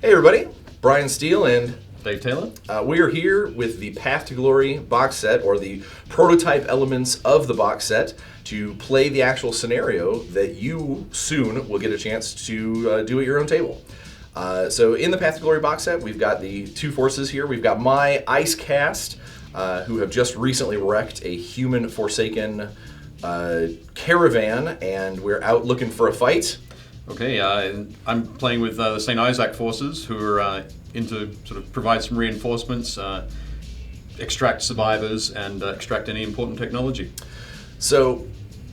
Hey everybody, Bryan Steele and Dave Taylor. we are here with the Path to Glory box set, or the prototype elements of the box set, to play the actual scenario that you soon will get a chance to do at your own table. So in the Path to Glory box set, we've got the two forces here. We've got my Ice Cast, who have just recently wrecked a human Forsaken caravan, and we're out looking for a fight. Okay, I'm playing with the St. Isaac forces, who are into sort of provide some reinforcements, extract survivors, and extract any important technology. So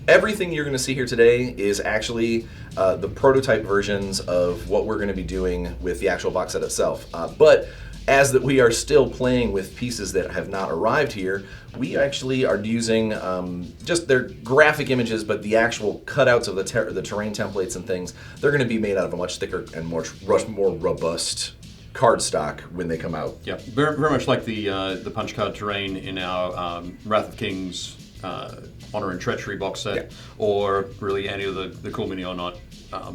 everything you're going to see here today is actually the prototype versions of what we're going to be doing with the actual box set itself. But as that we are still playing with pieces that have not arrived here, we actually are using just their graphic images, but the actual cutouts of the terrain templates and things, they're going to be made out of a much thicker and more robust cardstock when they come out. Yeah, very much like the punch card terrain in our Wrath of Kings Honor and Treachery box set, Yeah. or really any of the Cool Mini or Not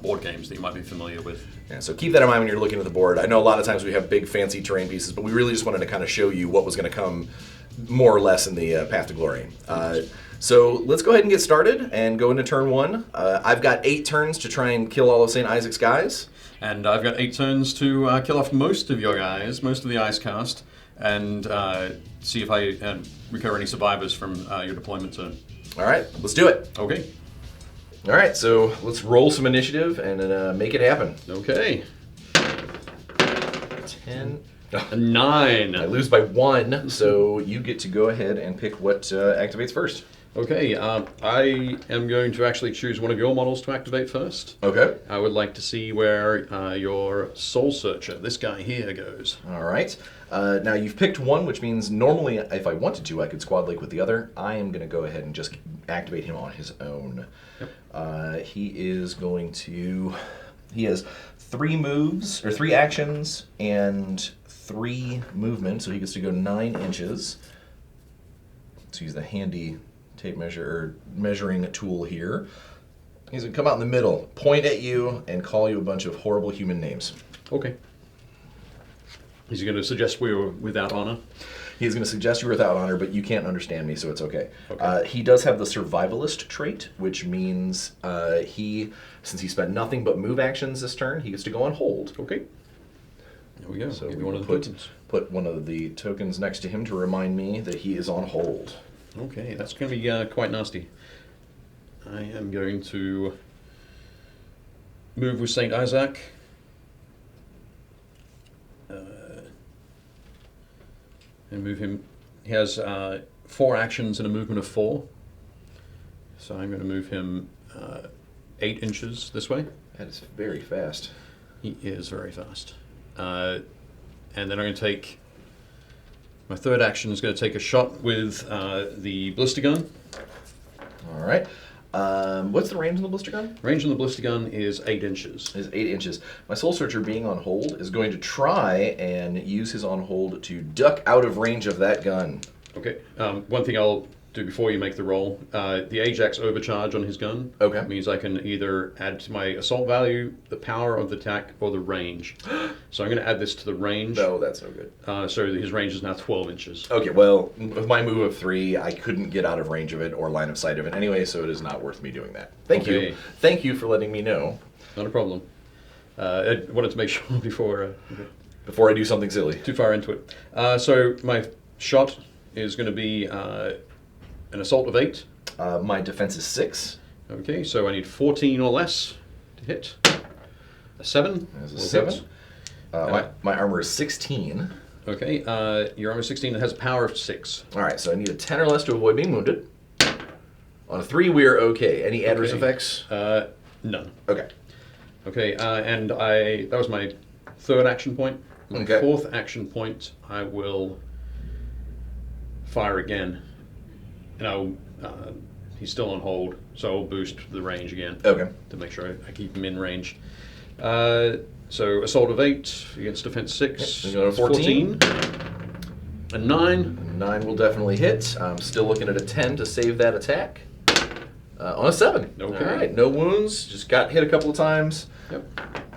board games that you might be familiar with. Yeah, so keep that in mind when you're looking at the board. I know a lot of times we have big fancy terrain pieces, but we really just wanted to kind of show you what was going to come more or less in the Path to Glory. So let's go ahead and get started and go into turn one. I've got 8 turns to try and kill all of St. Isaac's guys. And I've got 8 turns to kill off most of your guys, most of the Ice Cast, and see if I recover any survivors from your deployment turn. All right, let's do it. Okay. All right, so let's roll some initiative and make it happen. Okay. 10. A 9. I lose by 1, so you get to go ahead and pick what activates first. Okay, I am going to actually choose one of your models to activate first. Okay. I would like to see where your Soul Searcher, this guy here, goes. All right. Now you've picked one, which means normally if I wanted to, I could squad link with the other. I am going to go ahead and just activate him on his own. Yep. He is going to... He has 3 moves, or 3 actions, and 3 movement, so he gets to go 9 inches. Let's use the handy tape measure or measuring tool here. He's going to come out in the middle, point at you, and call you a bunch of horrible human names. Okay. He's going to suggest we were without honor. He's going to suggest you're without honor, but you can't understand me, so it's okay. Okay. He does have the survivalist trait, which means since he spent nothing but move actions this turn, he gets to go on hold. Okay. There we go. So Give we me one will of the tokens. put one of the tokens next to him to remind me that he is on hold. Okay, that's going to be quite nasty. I am going to move with St. Isaac. And move him. He has 4 actions and a movement of 4. So I'm going to move him 8 inches this way. That is very fast. He is very fast. And then I'm going to take... My third action is going to take a shot with the blister gun. All right. What's the range on the blister gun? Range on the blister gun is 8 inches. Is 8 inches. My Soul Searcher, being on hold, is going to try and use his on hold to duck out of range of that gun. Okay. One thing I'll do before you make the roll, the Ajax overcharge on his gun means I can either add to my assault value, the power of the attack, or the range. So I'm going to add this to the range. No, that's no good. So his range is now 12 inches. Okay, well, with my move of 3, I couldn't get out of range of it or line of sight of it anyway, so it is not worth me doing that. Thank you. Thank you for letting me know. Not a problem. I wanted to make sure Before I do something silly. Too far into it. So my shot is going to be an assault of 8. My defense is 6. Okay, so I need 14 or less to hit. A 7. There's a 7. My armor is 16. Okay, your armor is 16 and has a power of 6. All right, so I need a 10 or less to avoid being wounded. On a 3, we are okay. Any adverse effects? None. Okay. Okay, and that was my 3rd action point. My 4th action point, I will fire again. And he's still on hold, so I'll boost the range again. Okay. To make sure I keep him in range. So assault of 8 against defense 6. Yep, 14. A 9. 9 will definitely hit. I'm still looking at a 10 to save that attack. On a 7. Okay. All right, no wounds. Just got hit a couple of times. Yep.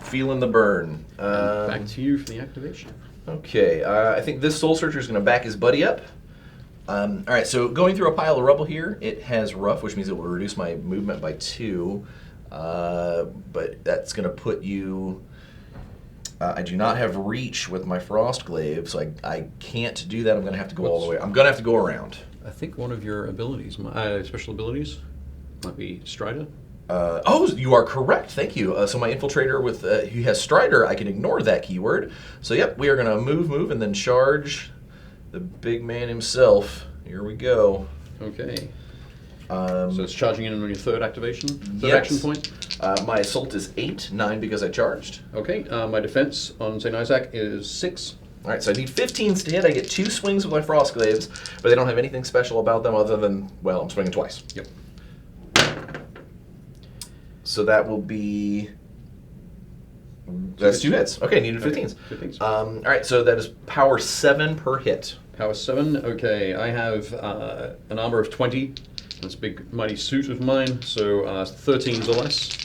Feeling the burn. Back to you for the activation. Okay, I think this Soul Searcher is going to back his buddy up. All right, so going through a pile of rubble here, it has rough, which means it will reduce my movement by 2. But that's going to put you... I do not have reach with my Frost Glaive, so I can't do that. I'm going to have to go all the way. I'm going to have to go around. I think one of your abilities, special abilities, might be Strider. Oh, you are correct. Thank you. So my Infiltrator with he has Strider. I can ignore that keyword. So yep, we are going to move, and then charge the big man himself. Here we go. Okay. So it's charging in on your third activation, third yes. action point. My assault is 8, 9 because I charged. Okay. My defense on St. Isaac is 6. All right, so I need 15s to hit. I get 2 swings with my Frost Glaives, but they don't have anything special about them other than, well, I'm swinging twice. Yep. So that will be... That's 2 hits. Okay, needed 15s. Okay, 15s. All right, so that is power 7 per hit. Power 7. Okay, I have an armor of 20. That's a big, mighty suit of mine, so 13s or less.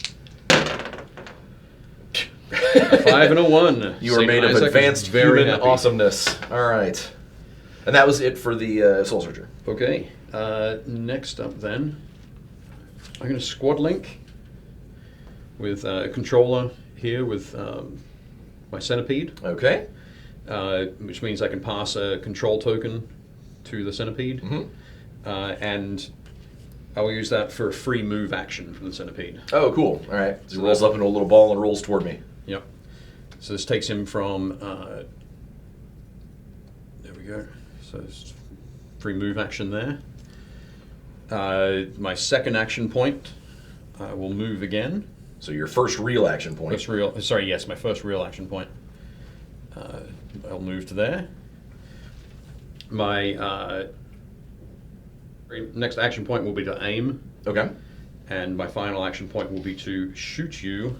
5 and a 1. You are made of advanced human awesomeness. All right. And that was it for the Soul Searcher. Okay, next up then, I'm going to squad link with a controller here with my centipede. Okay. Which means I can pass a control token to the centipede. Mm-hmm. And I will use that for a free move action from the centipede. Oh, cool. All right. So he rolls up into a little ball and rolls toward me. Yep. So this takes him from... there we go. So it's free move action there. My second action point, I will move again. So your first real action point. My first real action point. I'll move to there. My next action point will be to aim. Okay. And my final action point will be to shoot you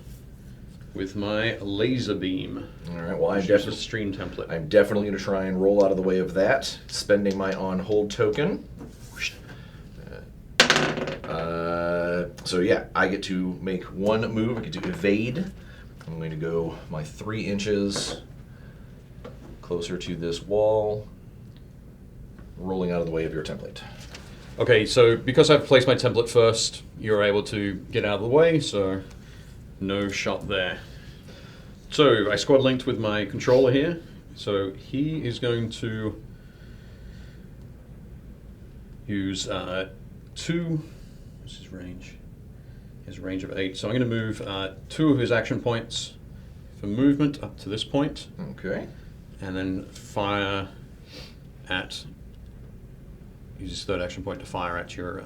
with my laser beam. All right. Well, I'm definitely stream template. I'm definitely going to try and roll out of the way of that, spending my on hold token. So yeah, I get to make 1 move. I get to evade. I'm going to go my 3 inches closer to this wall, rolling out of the way of your template. Okay, so because I've placed my template first, you're able to get out of the way, so no shot there. So I squad linked with my controller here. So he is going to use 2. What's his range? His range of 8. So I'm going to move 2 of his action points for movement up to this point. Okay. And then fire at... Use his third action point to fire at your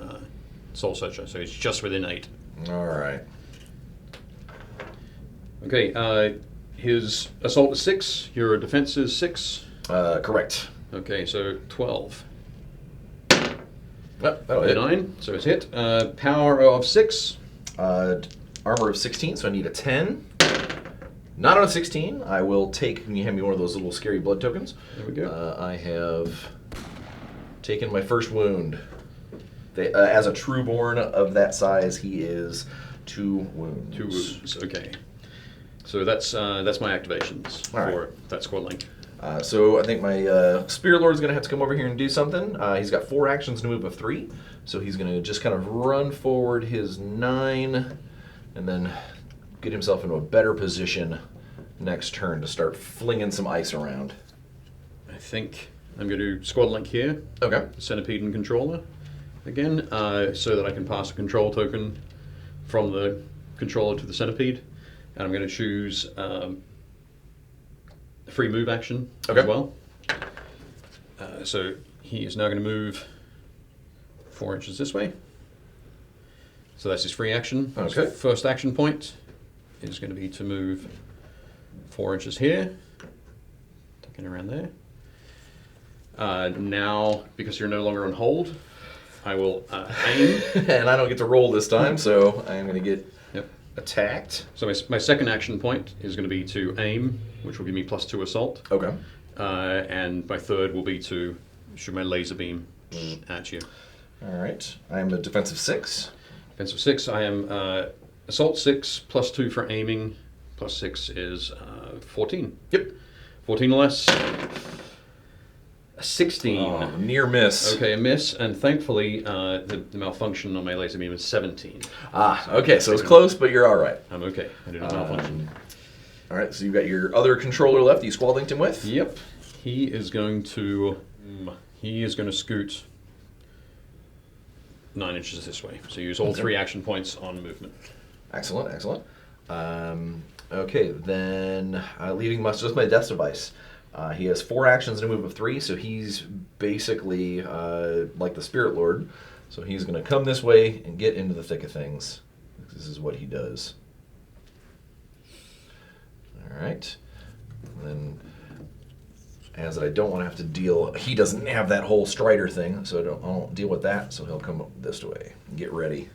Soul Searcher. So he's just within 8. All right. Okay, his assault is 6. Your defense is 6. Correct. Okay, so 12. Well, that'll hit. 9, so it's hit. Power of 6. Armor of 16, so I need a 10. Not on a 16. I will take, can you hand me one of those little scary blood tokens? There we go. I have taken my first wound. As a trueborn of that size, he is 2 wounds. 2 wounds, okay. So that's my activations for that squad link. So I think my Spear Lord is going to have to come over here and do something. He's got 4 actions and a move of 3. So he's going to just kind of run forward his 9 and then get himself into a better position next turn to start flinging some ice around. I think I'm going to squad link here. Okay. Centipede and controller again, so that I can pass a control token from the controller to the centipede. And I'm going to choose a free move action as well. So he is now going to move 4 inches this way. So that's his free action. Okay. His first action point is going to be to move 4 inches here, tucking around there. Now, because you're no longer on hold, I will aim. And I don't get to roll this time, so I'm going to get attacked. So my second action point is going to be to aim, which will give me +2 assault. Okay. And my third will be to shoot my laser beam at you. All right. I am a defensive 6. Defensive 6. I am assault 6 +2 for aiming, plus 6 is 14. Yep. 14 or less. A 16. Oh, near miss. Okay, a miss, and thankfully the malfunction on my laser beam is 17. Ah, okay, so it's close, but you're all right. I'm okay. I do not malfunction. All right, so you've got your other controller left. You squad linked him with. Yep. He is going to scoot 9 inches this way. So use all 3 action points on movement. Excellent, excellent. Okay, then leaving just my death device. He has 4 actions and a move of 3, so he's basically like the Spirit Lord. So he's going to come this way and get into the thick of things. This is what he does. All right. And then, as I don't want to have to deal, he doesn't have that whole Strider thing, so I won't deal with that. So he'll come this way. Get ready.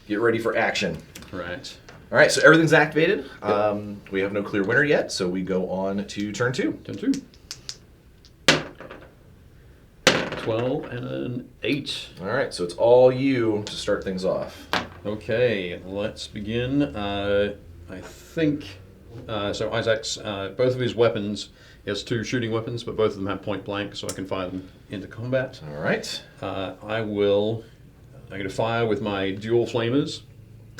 Get ready for action. Right. All right, so everything's activated. Yep. We have no clear winner yet, so we go on to turn 2. Turn 2. 12 and an 8. All right, so it's all you to start things off. Okay, let's begin. I think so. Isaac's both of his weapons. He has 2 shooting weapons, but both of them have point blank, so I can fire them into combat. All right. I'm going to fire with my dual flamers.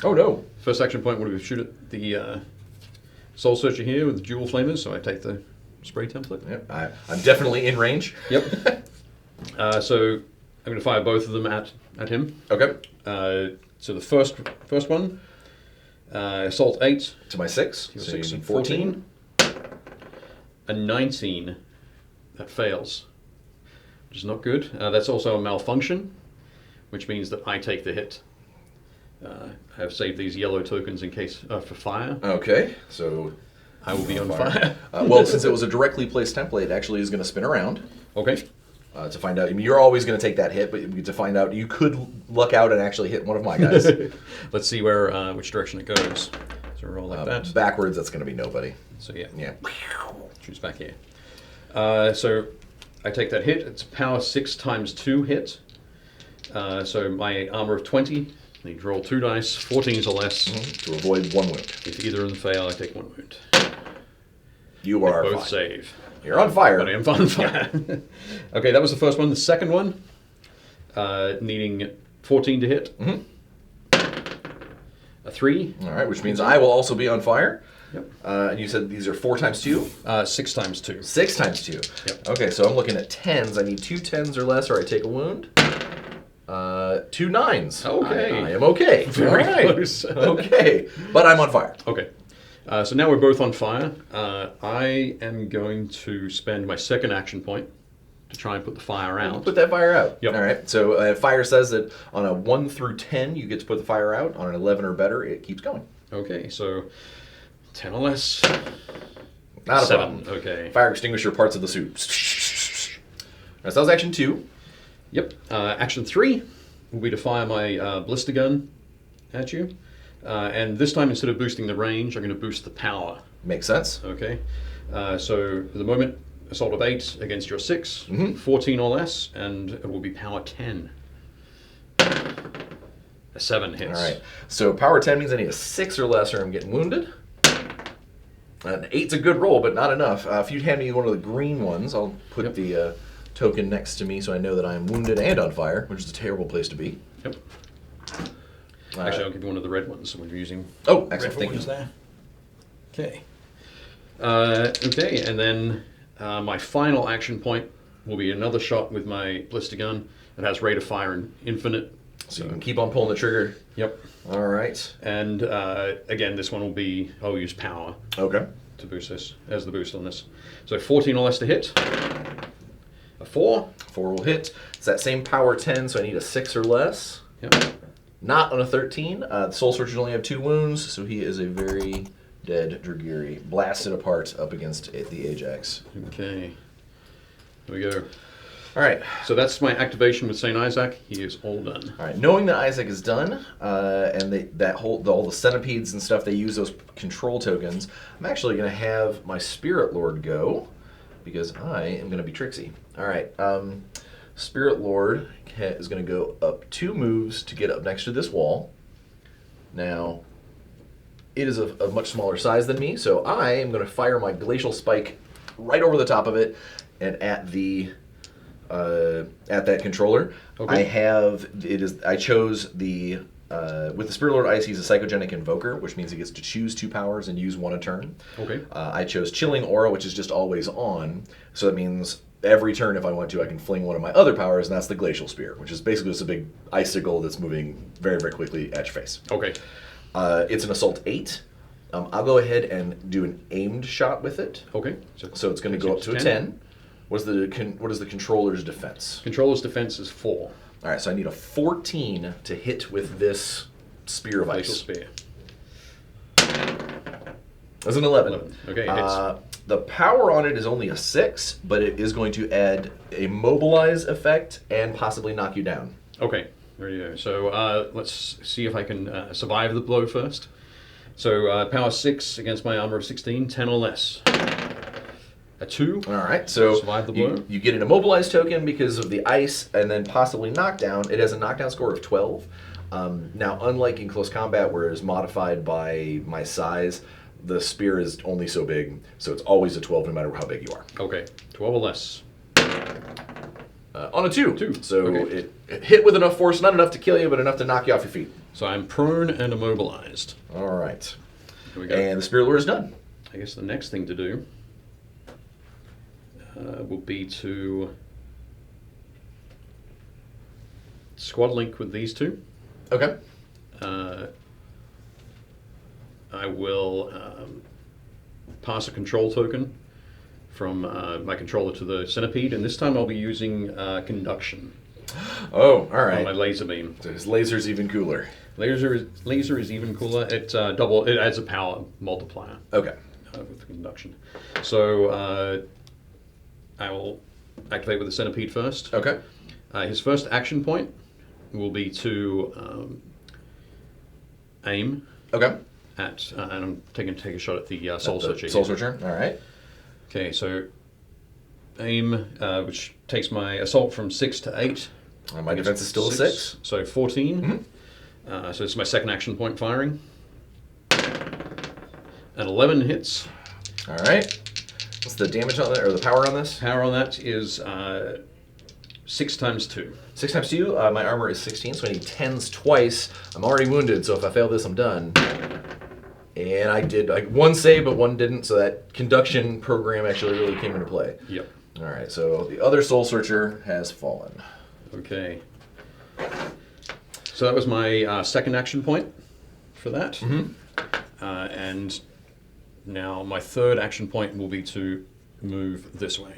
Oh no! First action point would be shoot at the Soul Searcher here with the dual flamers, so I take the spray template. Yep, I'm definitely in range. Yep. So I'm going to fire both of them at him. Okay. So the first one, assault 8. To my 6. Your So 6 you and need 14. A 19. That fails, which is not good. That's also a malfunction, which means that I take the hit. I have saved these yellow tokens in case for fire. Okay, so I will be on fire. Well, since it was a directly placed template, it actually is going to spin around. Okay. To find out, I mean, you're always going to take that hit, but to find out, you could luck out and actually hit one of my guys. Let's see which direction it goes. So roll like that. Backwards, that's going to be nobody. So yeah. Yeah. Shoots back here. So I take that hit. It's power 6 times 2 hit. So my armor of 20. I need to roll 2 dice, 14s or less. To avoid 1 wound. If either of them fail, I take 1 wound. You are Both fine. save. You're on fire. But I am on fire. Okay, that was the first one. The second one, needing 14 to hit. A 3. All right, which means I will also be on fire. Yep. And you said these are 4 times 2? 6 times 2. 6 times 2. Yep. Okay, so I'm looking at 10s. I need 2 10s or less, or I take a wound. 2 9s. Okay. I am okay. Very All right. close. Okay, but I'm on fire. Okay. So now we're both on fire. I am going to spend my second action point to try and put the fire out. Put that fire out. Yep. All right. So fire says that on a 1 through 10, you get to put the fire out. On an 11 or better, it keeps going. Okay, so 10 or less. Not a 7. problem. Okay. Fire extinguisher parts of the suit. Right, so that was action 2. Yep. Action 3 will be to fire my blister gun at you. And this time, instead of boosting the range, I'm going to boost the power. Makes sense. Okay. So at the moment, assault of 8 against your 6, Mhm. 14 or less, and it will be power 10. A 7 hits. All right. So power 10 means I need a 6 or less, or I'm getting wounded. An 8's a good roll, but not enough. If you'd hand me one of the green ones, I'll put the token next to me so I know that I am wounded and on fire, which is a terrible place to be. Yep. Actually, I'll give you one of the red ones. So we're using Oh, excellent. red Thank ones you. there. Okay. Okay, and then my final action point will be another shot with my blister gun. It has rate of fire and infinite. So you can keep on pulling the trigger. Yep. All right. And again, this one will be, I'll use power Okay. to boost this, as the boost on this. So 14 or less to hit. A 4. 4 will hit. It's that same power 10, so I need a 6 or less. Yep. Not on a 13. The Soul Searchers only have 2 wounds, so he is a very dead Dragiri. Blasted apart up against the Ajax. Okay. Here we go. All right. So that's my activation with St. Isaac. He is all done. All right. Knowing that Isaac is done, and all the centipedes and stuff, they use those control tokens, I'm actually going to have my Spirit Lord go, because I am going to be Trixie. All right. Spirit Lord is going to go up 2 moves to get up next to this wall. Now, it is a much smaller size than me, so I am going to fire my glacial spike right over the top of it and at that controller. Okay. I chose the with the Spirit Lord Ice, he's a psychogenic invoker, which means he gets to choose 2 powers and use 1 a turn. Okay. I chose Chilling Aura, which is just always on, so that means every turn, if I want to, I can fling one of my other powers, and that's the Glacial Spear, which is basically just a big icicle that's moving very, very quickly at your face. Okay. It's an Assault 8. I'll go ahead and do an aimed shot with it. Okay. So it's going to go up to a 10. What is the controller's defense? Controller's defense is 4. All right, so I need a 14 to hit with this Spear of Ice. Glacial Spear. That's an 11. 11. Okay, it hits. The power on it is only a 6, but it is going to add a mobilize effect and possibly knock you down. Okay, there you go. So let's see if I can survive the blow first. So power 6 against my armor of 16, 10 or less. A 2. All right, so survive the blow. You get an immobilized token because of the ice, and then possibly knockdown. It has a knockdown score of 12. Now, unlike in close combat, where it's modified by my size, the spear is only so big, so it's always a 12 no matter how big you are. Okay, 12 or less. On a 2. 2. So Okay. it hit with enough force, not enough to kill you, but enough to knock you off your feet. So I'm prone and immobilized. All right. Here we go. And the Spirit Lord is done. I guess the next thing to do will be to squad link with these 2. Okay. I will pass a control token from my controller to the centipede, and this time I'll be using conduction Oh, all right. on my laser beam. So his laser's even cooler. Laser is even cooler. It adds a power multiplier Okay. with conduction. So I will activate with the centipede first. Okay. His first action point will be to aim Okay. at, and I'm take a shot at the Soul Searcher. Soul Searcher. All right. Okay, so aim, which takes my assault from 6 to 8. My defense is still a 6. So 14. Mm-hmm. So it's my second action point firing. And 11 hits. All right. What's the damage on that, or the power on this? Power on that is 6 times 2. 6 times 2. My armor is 16, so I need 10s twice. I'm already wounded, so if I fail this, I'm done. And I did one save, but one didn't, so that conduction program actually really came into play. Yep. All right, so the other Soul Searcher has fallen. Okay. So that was my second action point for that. Mm-hmm. And now my third action point will be to move this way.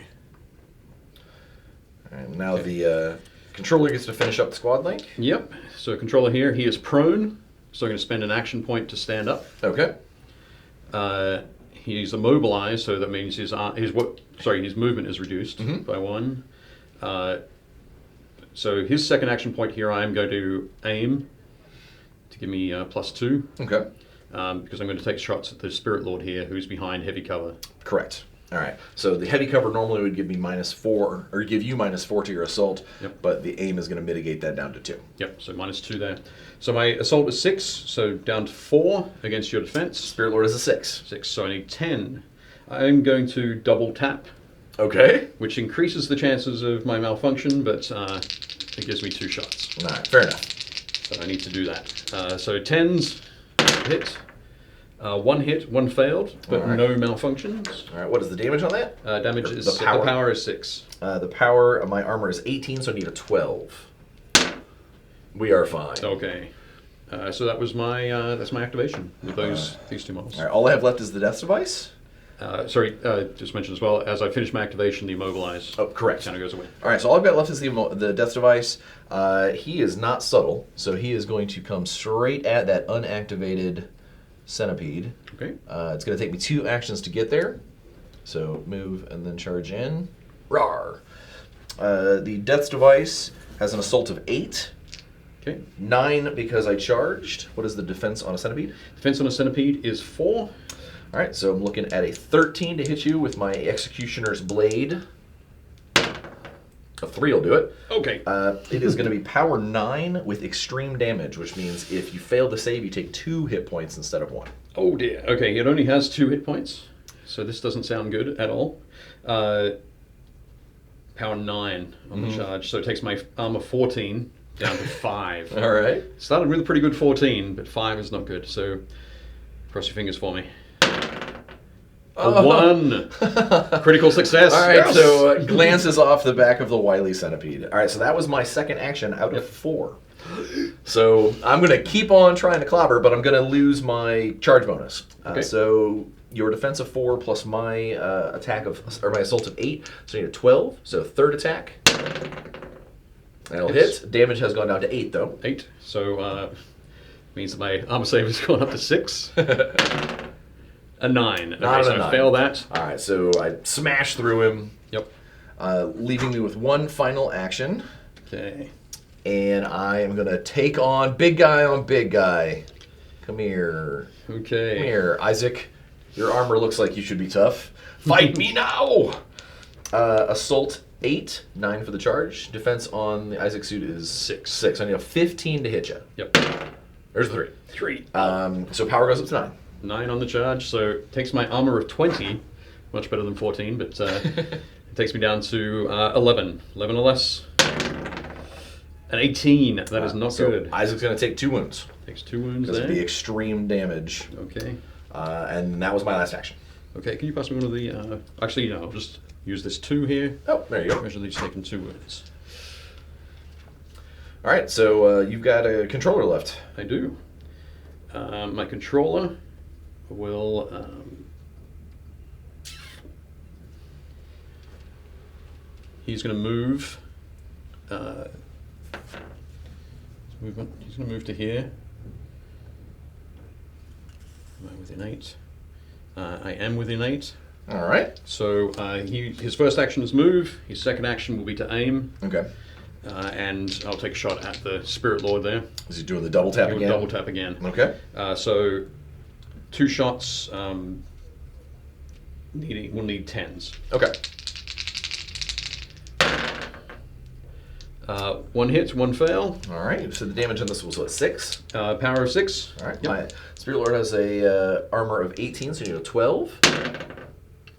And now the controller gets to finish up the squad link. Yep. So controller here, he is prone, so I'm going to spend an action point to stand up. Okay. He's immobilized, so that means his movement is reduced by 1. So his second action point here, I am going to aim to give me +2. Okay. Because I'm going to take shots at the Spirit Lord here, who's behind heavy cover. Correct. All right. So the heavy cover normally would give me -4, or give you -4 to your assault. Yep. But the aim is going to mitigate that down to 2. Yep. So -2 there. So my assault is 6, so down to 4 against your defense. Spirit Lord is a 6. 6. So I need 10. I'm going to double tap. Okay. Which increases the chances of my malfunction, but it gives me 2 shots. All right. Fair enough. So I need to do that. So 10s hit. 1 hit, 1 failed, but Alright. no malfunctions. All right. What is the damage on that? Damage is the power. the power is 6. The power of my armor is 18, so I need a 12. We are fine. Okay. So that was my that's my activation with these 2 models. All right. All I have left is the death device. Just mention as well, as I finish my activation, the immobilize Oh, correct. kind of goes away. All right, so all I've got left is the death device. He is not subtle, so he is going to come straight at that unactivated centipede. Okay. It's going to take me 2 actions to get there. So move and then charge in. Rawr. The death device has an assault of 8. Okay. 9 because I charged. What is the defense on a centipede? Defense on a centipede is 4. All right, so I'm looking at a 13 to hit you with my Executioner's Blade. A 3 will do it. Okay. It is going to be power 9 with extreme damage, which means if you fail to save, you take 2 hit points instead of 1. Oh dear. Okay, it only has 2 hit points, so this doesn't sound good at all. Power 9 on the charge, so it takes my armor 14 down to 5. All right. Started with a pretty good 14, but 5 is not good, so cross your fingers for me. A 1! Critical success! All right, Yes! so glances off the back of the wily centipede. All right, so that was my second action out of 4. So I'm going to keep on trying to clobber, but I'm going to lose my charge bonus. Okay. So your defense of 4 plus my attack of, or my assault of 8, so I need a 12. So third attack. That'll hit. Damage has gone down to 8, though. 8, so means that my armor save has gone up to 6. A 9. Okay, so I fail that. All right, so I smash through him. Yep. Leaving me with one final action. Okay. And I am going to take on big guy on big guy. Come here. Okay. Come here, Isaac. Your armor looks like you should be tough. Fight me now! Assault 8, 9 for the charge. Defense on the Isaac suit is 6. I need a 15 to hit you. Yep. There's a 3. 3. So power goes up to 9. 9 on the charge, so it takes my armor of 20, much better than 14, but it takes me down to 11. 11 or less. An 18. That is not good. Isaac's going to take 2 wounds. Takes 2 wounds Because there. it'll be extreme damage. Okay. And that was my last action. Okay, can you pass me one of the... actually, no, I'll just use this 2 here. Oh, there you go. Measure these taking 2 wounds. All right, so you've got a controller left. I do. My controller will... he's going to move... he's going to move to here. Am I within 8? I am within 8. All right. So his first action is move. His second action will be to aim. Okay. And I'll take a shot at the Spirit Lord there. Is he doing the double tap again? Double tap again. Okay. So 2 shots. We'll need 10s. Okay. 1 hit, 1 fail. All right. So the damage on this was what, 6? Power of 6. All right. Yep. My Spirit Lord has a armor of 18, so you need a 12.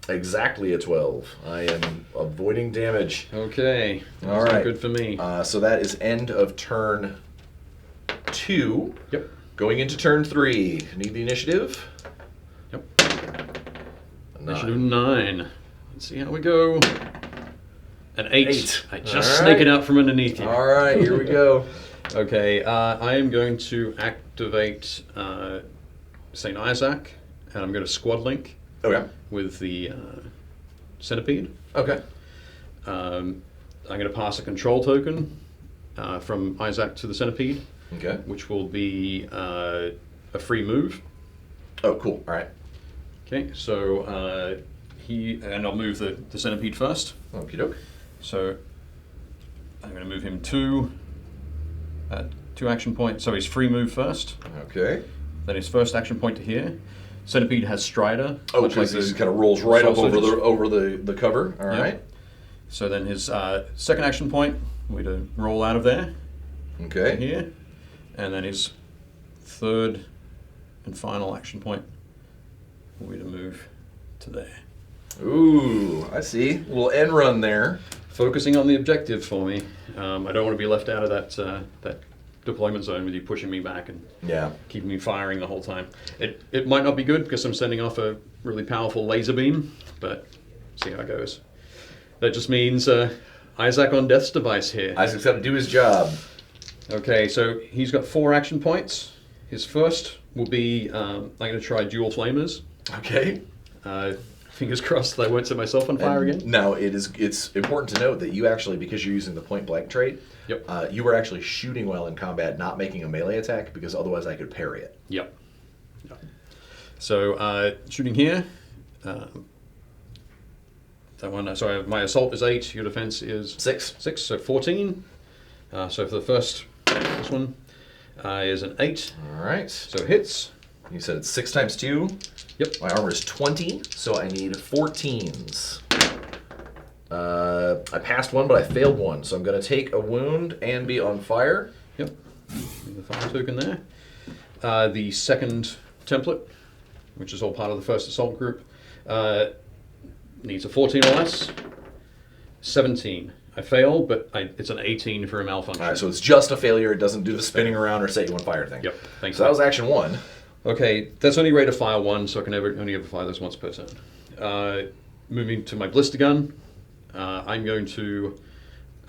Exactly a 12. I am avoiding damage. Okay. That's All right. not good for me. So that is end of turn 2. Yep. Going into turn 3. Need the initiative? Yep. 9. Initiative 9. Let's see how we go. An 8. I just All snake right. it out from underneath you. All right, here we go. Okay, I am going to activate St. Isaac, and I'm going to squad link Okay. with the centipede. Okay. I'm going to pass a control token from Isaac to the centipede, Okay. which will be a free move. Oh, cool. All right. Okay, so and I'll move the centipede first. Okie doke. So I'm going to move him 2 action points. So his free move first. Okay. Then his first action point to here. Centipede has Strider. Oh, much because like it kind of rolls right up sausages. over the cover. All Yeah. right. So then his second action point, we're to roll out of there, Okay. here. And then his third and final action point will be to move to there. Ooh, I see. A little end run there. Focusing on the objective for me. I don't want to be left out of that deployment zone with you pushing me back and Yeah. keeping me firing the whole time. It might not be good because I'm sending off a really powerful laser beam, but see how it goes. That just means Isaac on death's device here. Isaac's got to do his job. Okay, so he's got 4 action points. His first will be, I'm going to try dual flamers. Okay. Fingers crossed that I won't set myself on fire again. Now, it's important to note that you actually, because you're using the point blank trait, Yep. You were actually shooting while in combat, not making a melee attack, because otherwise I could parry it. Yep. So shooting here. That one. Sorry, my assault is 8. Your defense is 6. 6. So 14. So for the first, this one is an 8. All right. So it hits. You said it's 6 times 2. Yep. My armor is 20, so I need 14s. I passed one, but I failed one, so I'm going to take a wound and be on fire. Yep. The fire token there. The second template, which is all part of the first assault group, needs a 14 or less. 17. I fail, but it's an 18 for a malfunction. All right, so it's just a failure. It doesn't do the spinning around or set you on fire thing. Yep. Thanks. So that was action 1. Okay, that's only rate of fire 1, so I can only ever fire this once per turn. Moving to my blister gun, I'm going to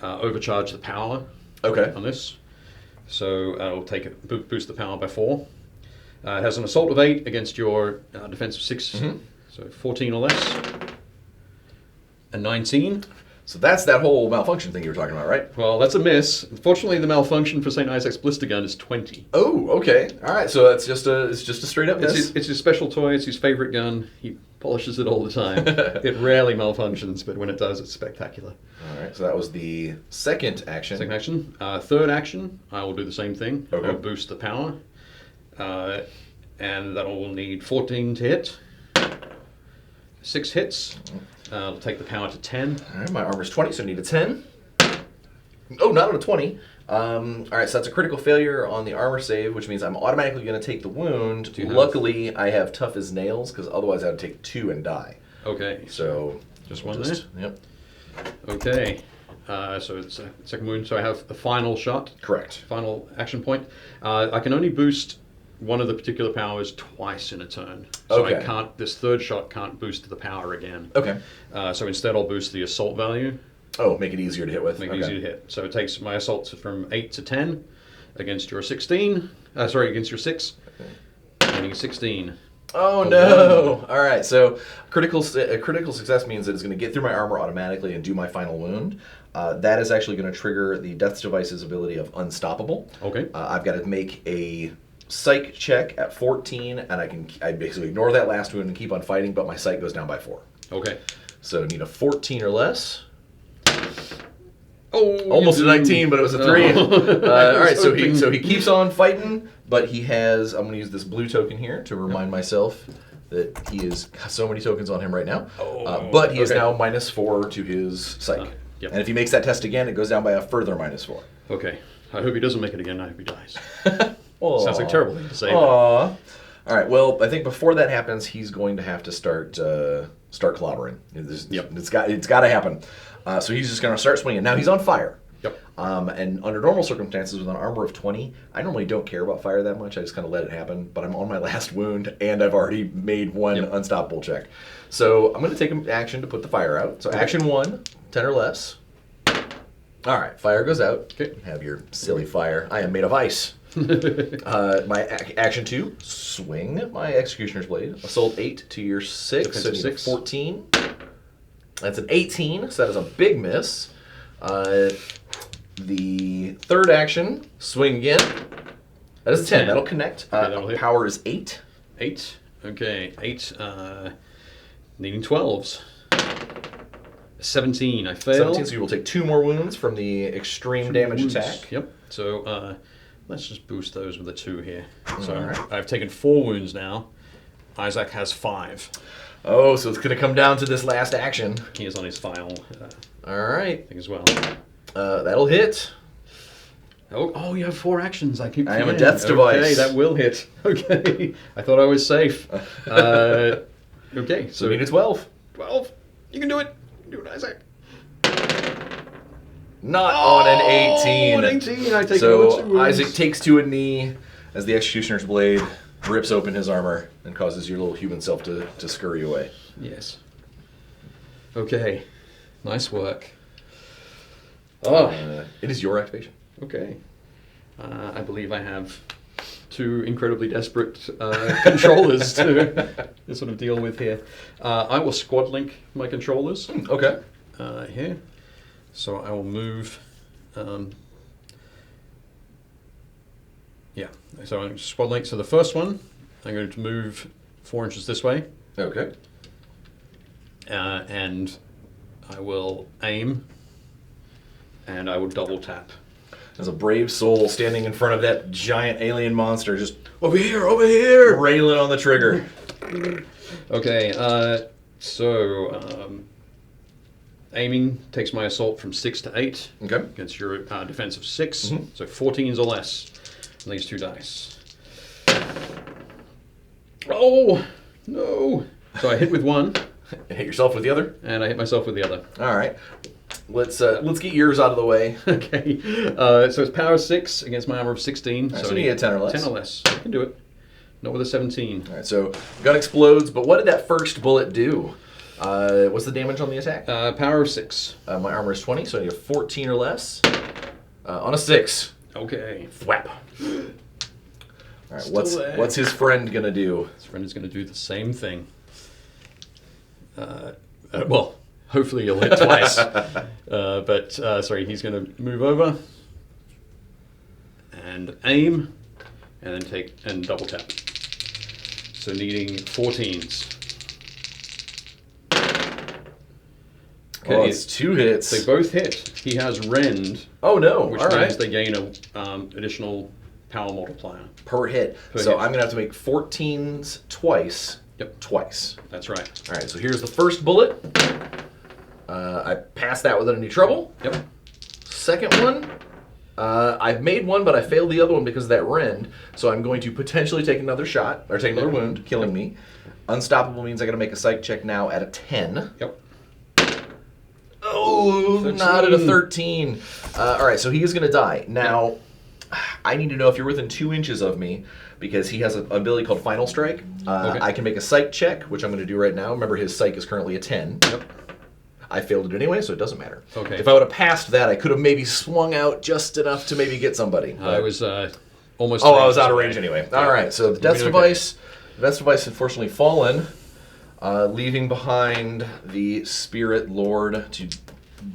overcharge the power on this. So I'll boost the power by 4. It has an assault of 8 against your defense of 6, so 14 or less. And 19. So that's that whole malfunction thing you were talking about, right? Well, that's a miss. Unfortunately, the malfunction for St. Isaac's blister gun is 20. Oh, okay. All right, so it's just a straight up miss. It's his special toy. It's his favorite gun. He polishes it all the time. It rarely malfunctions, but when it does, it's spectacular. All right, so that was the second action. Second action. Third action, I will do the same thing. Okay. I'll boost the power. And that will need 14 to hit. 6 hits. I'll take the power to 10. All right, my armor's 20, so I need a 10. Oh, not on a 20. All right, so that's a critical failure on the armor save, which means I'm automatically going to take the wound. Luckily, I have tough as nails, because otherwise I would take 2 and die. Okay. So just one there? Yep. Okay. So it's a second wound. So I have a final shot. Correct. Final action point. I can only boost one of the particular powers twice in a turn. So Okay. I can't. This third shot can't boost the power again. Okay. So instead, I'll boost the assault value. Oh, make it easier to hit with. Make it easier to hit. So it takes my assaults from 8 to 10 against your 16. Against your 6. Getting 16. Oh no! All right, so critical success means that it's going to get through my armor automatically and do my final wound. That is actually going to trigger the Death's Device's ability of Unstoppable. Okay. I've got to make a psych check at 14, and I basically ignore that last wound and keep on fighting, but my psych goes down by 4. Okay. So I need a 14 or less. Oh, almost a 19, but it was a 3. All right, so he keeps on fighting, but he has. I'm going to use this blue token here to remind myself that he has so many tokens on him right now. But he is now -4 to his psych. Yep. And if he makes that test again, it goes down by a further -4. Okay. I hope he doesn't make it again. I hope he dies. Sounds like a terrible thing to say. All right. Well, I think before that happens, he's going to have to start clobbering. It's got to happen. So he's just going to start swinging. Now he's on fire. Yep. And under normal circumstances, with an armor of 20, I normally don't care about fire that much. I just kind of let it happen. But I'm on my last wound, and I've already made one unstoppable check. So I'm going to take an action to put the fire out. So action 1, 10 or less. All right, fire goes out. Okay. Have your silly fire. I am made of ice. My action 2, swing my Executioner's Blade. Assault 8 to your 6. Defensive So 6. 14. That's an 18, so that is a big miss. The third action, swing again. That is a 10. That'll connect. That'll hit. Power is 8. 8. Okay. 8. Needing 12s. 17. I fail. 17, so you will take 2 more wounds from the extreme damage attack. Yep. So let's just boost those with a 2 here. So All right. I've taken 4 wounds now. Isaac has 5. Oh, so it's going to come down to this last action. He is on his final All right. thing as well. That'll hit. Oh, you have 4 actions. I am a Death's Device. Okay, that will hit. Okay. I thought I was safe. Okay, So you need a 12. 12. You can do it. You can do it, Isaac. Not on an 18. An 18. I take so another 2 wounds. Isaac takes to a knee as the Executioner's Blade rips open his armor and causes your little human self to scurry away. Yes. Okay. Nice work. It is your activation. Okay. I believe I have 2 incredibly desperate controllers to sort of deal with here. I will squad link my controllers Okay. here. So I will move. So I'm squad link. So the first one, I'm going to move 4 inches this way, Okay. and I will aim, and I will double tap. As a brave soul standing in front of that giant alien monster, just over here, railing on the trigger. Okay, aiming takes my assault from 6 to 8 Okay. against your defense of 6. So 14s or less on these 2 dice. Oh, no. So I hit with 1. Hit yourself with the other? And I hit myself with the other. All right. Let's get yours out of the way. Okay. So it's power 6 against my armor of 16. Right, so you need a 10 or less. 10 or less. I can do it. Not with a 17. All right, so gun explodes, but what did that first bullet do? What's the damage on the attack? Power of 6. My armor is 20, so I need a 14 or less. On a 6. Okay. Thwap. All right, Still there. what's his friend gonna do? His friend is going to do the same thing. Well, hopefully he'll hit twice. Sorry, he's going to move over and aim, and then take and double tap. So needing 14s. Oh, it's 2 hits. They both hit. He has rend. Oh no! Which All means right. they gain a additional power multiplier. Per hit. Per so hit. I'm gonna have to make 14s twice. Yep. Twice. That's right. All right. So here's the first bullet. I passed that without any trouble. Yep. Second one. I've made one, but I failed the other one because of that rend. So I'm going to potentially take another shot or take another wound, killing me. Unstoppable means I got to make a psych check now at a 10. Yep. Oh, 13. not at a 13. All right, so he is going to die. Now, I need to know if you're within 2 inches of me, because he has an ability called Final Strike. Okay. I can make a psych check, which I'm going to do right now. Remember, his psych is currently a 10. Yep. I failed it anyway, so it doesn't matter. Okay. If I would have passed that, I could have maybe swung out just enough to maybe get somebody. I was almost. Oh, I was out of range anyway. Yeah. All right, so the Death's Okay. Device, unfortunately fallen, leaving behind the Spirit Lord to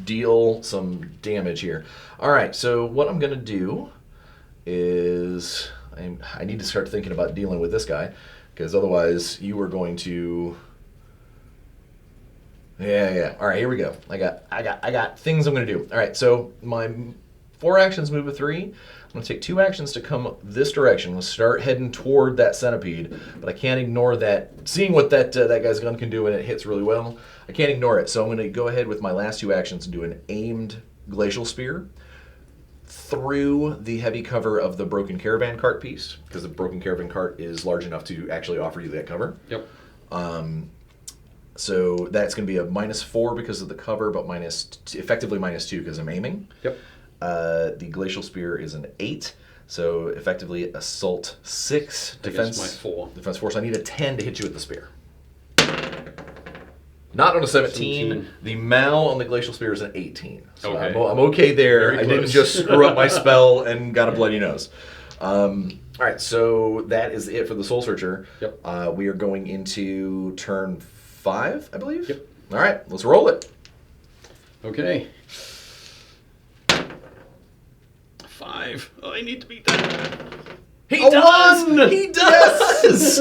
deal some damage here. All right, so what I'm going to do is I need to start thinking about dealing with this guy, because otherwise you are going to. Yeah. All right, here we go. I got things I'm going to do. All right, so my 4 actions move a 3. I'm going to take 2 actions to come this direction. We'll start heading toward that centipede, but I can't ignore that. Seeing what that guy's gun can do, and it hits really well, I can't ignore it. So I'm going to go ahead with my last 2 actions and do an aimed glacial spear through the heavy cover of the broken caravan cart piece, because the broken caravan cart is large enough to actually offer you that cover. Yep. So that's going to be a -4 because of the cover, but effectively -2 because I'm aiming. Yep. The glacial spear is an 8, so effectively assault 6, defense Against my 4. Defense 4. So I need a 10 to hit you with the spear. Not on a 17. The mal on the glacial spear is an 18. So Okay. I'm okay there. Very I didn't close. just screw up my spell and got a bloody nose. All right, so that is it for the Soul Searcher. Yep. We are going into turn 5, I believe. Yep. All right, let's roll it. Okay. 5. Oh, I need to beat that. He A does! 1! He does!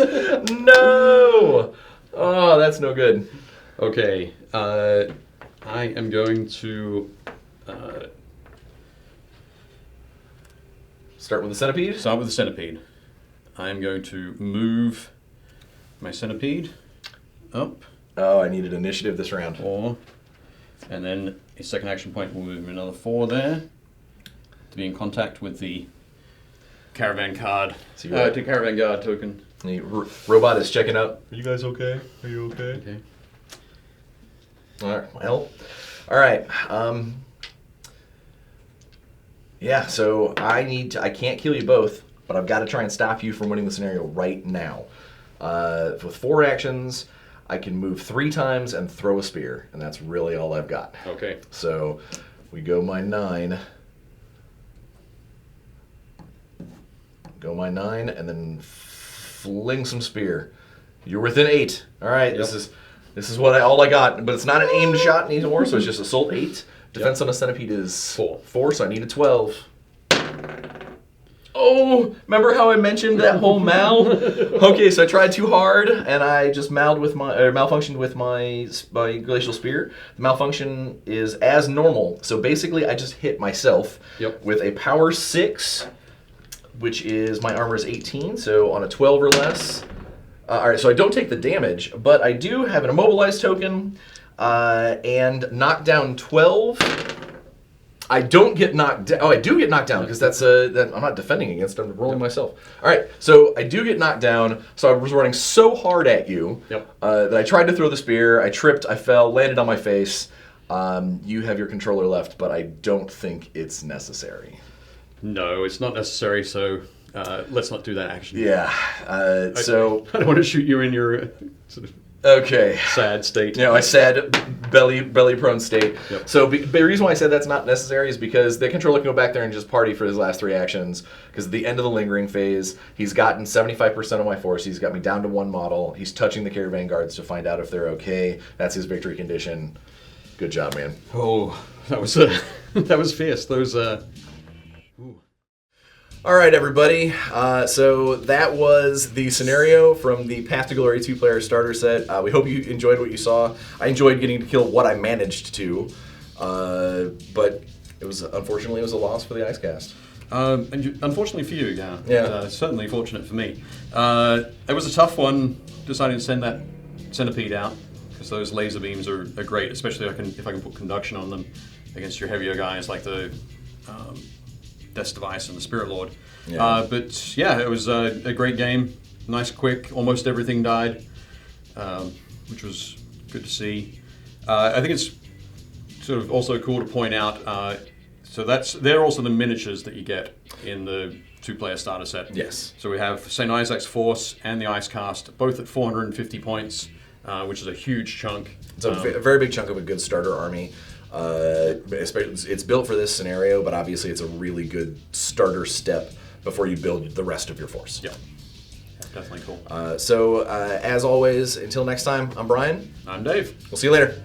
No! Oh, that's no good. Okay. I am going to Start with the centipede. start with the centipede. I am going to move my centipede up, Oh, I needed initiative this round. 4, and then a second action point will move another 4 there to be in contact with the caravan card. So you're To caravan guard token. The robot is checking out. Are you guys okay? Are you okay? Okay. All right. Well, all right. Yeah. So I can't kill you both, but I've got to try and stop you from winning the scenario right now. With 4 actions, I can move 3 times and throw a spear, and that's really all I've got. Okay. So we go my 9. Go my 9, and then fling some spear. You're within 8. All right. Yep. This is all I got, but it's not an aimed shot anymore, so it's just assault 8. Defense on a centipede is 4, so I need a 12. Oh, remember how I mentioned that whole mal? Okay, so I tried too hard, and I just malfunctioned with my glacial spear. The malfunction is as normal, so basically I just hit myself with a power 6, which is my armor is 18, so on a 12 or less, All right, so I don't take the damage, but I do have an immobilized token and knockdown 12. I don't get knocked down. Oh, I do get knocked down because that's that I'm not defending against. I'm rolling myself. All right, so I do get knocked down. So I was running so hard at you that I tried to throw the spear. I tripped. I fell. Landed on my face. You have your controller left, but I don't think it's necessary. No, it's not necessary. So let's not do that action. Yeah. So I don't want to shoot you in your sort of sad state. You know, I said belly prone state. Yep. So the reason why I said that's not necessary is because the controller can go back there and just party for his last 3 actions. Because at the end of the lingering phase, he's gotten 75% of my force. He's got me down to 1 model. He's touching the caravan guards to find out if they're okay. That's his victory condition. Good job, man. Oh, that was that was fierce. Those. All right, everybody. So that was the scenario from the Path to Glory 2-player starter set. We hope you enjoyed what you saw. I enjoyed getting to kill what I managed to, but it was unfortunately a loss for the Icecast. And unfortunately for you, yeah. Certainly fortunate for me. It was a tough one deciding to send that centipede out because those laser beams are great, especially if I can put conduction on them against your heavier guys like the. Death Device and the Spirit Lord. But yeah, it was a great game. Nice, quick, almost everything died, which was good to see. I think it's sort of also cool to point out, so they're also the miniatures that you get in the 2-player starter set. Yes. So we have St. Isaac's Force and the Icecast, both at 450 points, which is a huge chunk. It's a very big chunk of a good starter army. Especially, it's built for this scenario, but obviously it's a really good starter step before you build the rest of your force. Yeah, definitely cool. So as always, until next time, I'm Bryan. I'm Dave. We'll see you later.